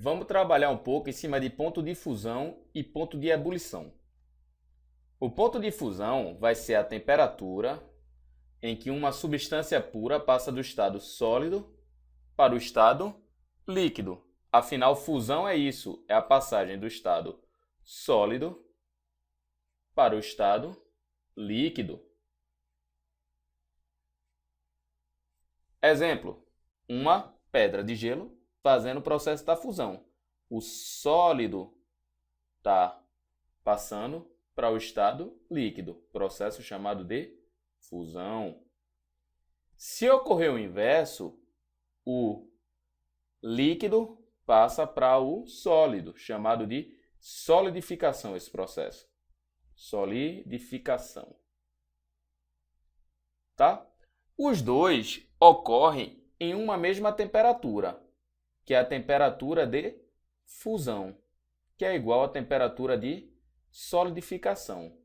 vamos trabalhar um pouco em cima de ponto de fusão e ponto de ebulição. O ponto de fusão vai ser a temperatura em que uma substância pura passa do estado sólido para o estado líquido. Afinal, fusão é isso, é a passagem do estado sólido para o estado líquido. Exemplo, uma pedra de gelo fazendo o processo da fusão. O sólido está passando para o estado líquido, processo chamado de fusão. Se ocorrer o inverso, o líquido passa para o sólido, chamado de solidificação esse processo. Solidificação. Tá? Os dois ocorrem em uma mesma temperatura, que é a temperatura de fusão, que é igual à temperatura de solidificação.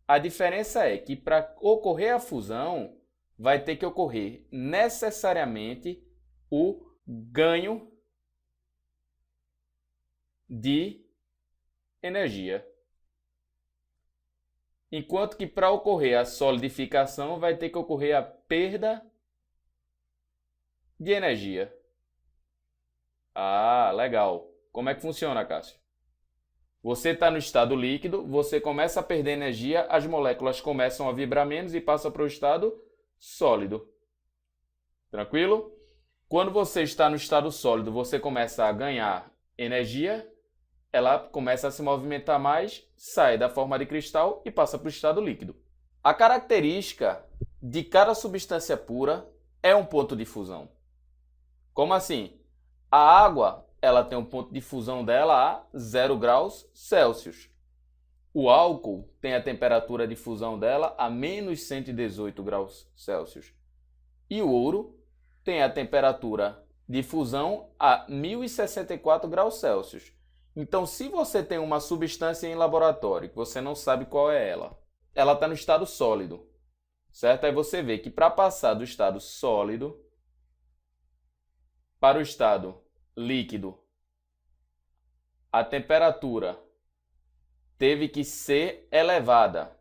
A diferença é que para ocorrer a fusão, vai ter que ocorrer necessariamente o ganho de energia. Enquanto que para ocorrer a solidificação, vai ter que ocorrer a perda de energia. Ah, legal. Como é que funciona, Cássio? Você está no estado líquido, você começa a perder energia, as moléculas começam a vibrar menos e passam para o estado sólido. Tranquilo? Quando você está no estado sólido, você começa a ganhar energia, ela começa a se movimentar mais, sai da forma de cristal e passa para o estado líquido. A característica de cada substância pura é um ponto de fusão. Como assim? A água, ela tem um ponto de fusão dela a 0 graus Celsius. O álcool tem a temperatura de fusão dela a menos 118 graus Celsius. E o ouro tem a temperatura de fusão a 1064 graus Celsius. Então, se você tem uma substância em laboratório que você não sabe qual é ela está no estado sólido, certo? Aí você vê que para passar do estado sólido para o estado líquido, a temperatura teve que ser elevada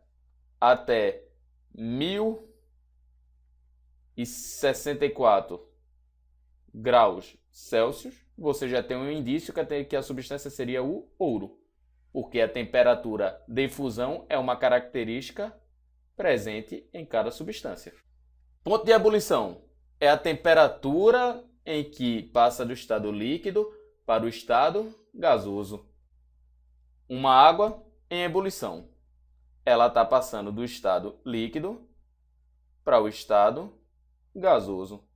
até 1064 graus Celsius. Você já tem um indício que a substância seria o ouro, porque a temperatura de fusão é uma característica presente em cada substância. Ponto de ebulição é a temperatura em que passa do estado líquido para o estado gasoso. Uma água em ebulição, ela está passando do estado líquido para o estado gasoso.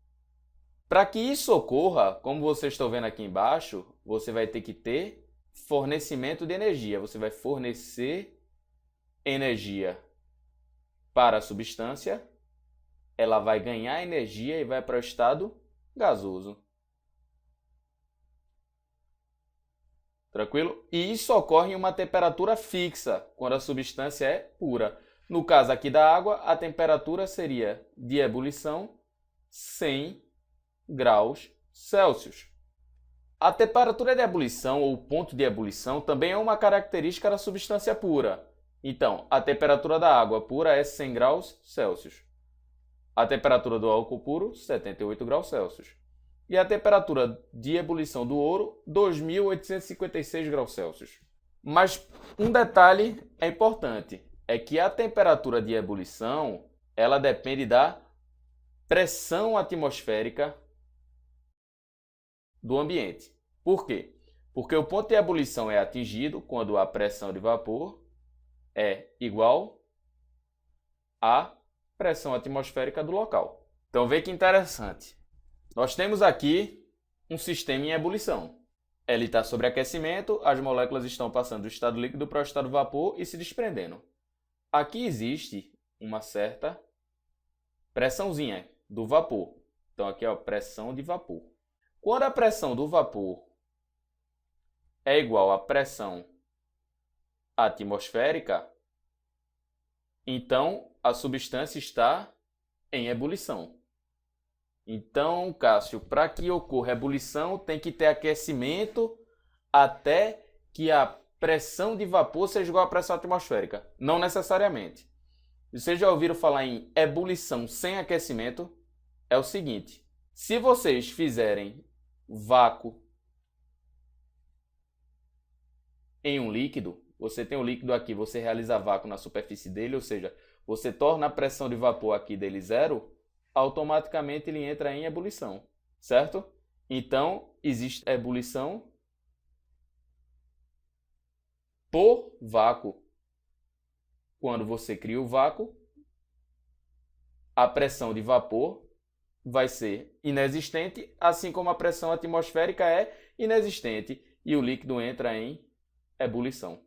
Para que isso ocorra, como vocês estão vendo aqui embaixo, você vai ter que ter fornecimento de energia. Você vai fornecer energia para a substância, ela vai ganhar energia e vai para o estado gasoso. Tranquilo? E isso ocorre em uma temperatura fixa, quando a substância é pura. No caso aqui da água, a temperatura seria de ebulição 100 graus Celsius. A temperatura de ebulição ou ponto de ebulição também é uma característica da substância pura. Então, a temperatura da água pura é 100 graus Celsius. A temperatura do álcool puro, 78 graus Celsius. E a temperatura de ebulição do ouro, 2.856 graus Celsius. Mas um detalhe é importante, é que a temperatura de ebulição, ela depende da pressão atmosférica do ambiente. Por quê? Porque o ponto de ebulição é atingido quando a pressão de vapor é igual à pressão atmosférica do local. Então, vê que interessante. Nós temos aqui um sistema em ebulição. Ele está sob aquecimento, as moléculas estão passando do estado líquido para o estado vapor e se desprendendo. Aqui existe uma certa pressãozinha do vapor. Então, aqui é a pressão de vapor. Quando a pressão do vapor é igual à pressão atmosférica, então a substância está em ebulição. Então, Cássio, para que ocorra ebulição, tem que ter aquecimento até que a pressão de vapor seja igual à pressão atmosférica. Não necessariamente. Vocês já ouviram falar em ebulição sem aquecimento? É o seguinte, se vocês fizerem vácuo em um líquido, você tem um líquido aqui, você realiza vácuo na superfície dele, ou seja, você torna a pressão de vapor aqui dele zero, automaticamente ele entra em ebulição, certo? Então, existe ebulição por vácuo. Quando você cria o vácuo, a pressão de vapor vai ser inexistente, assim como a pressão atmosférica é inexistente e o líquido entra em ebulição.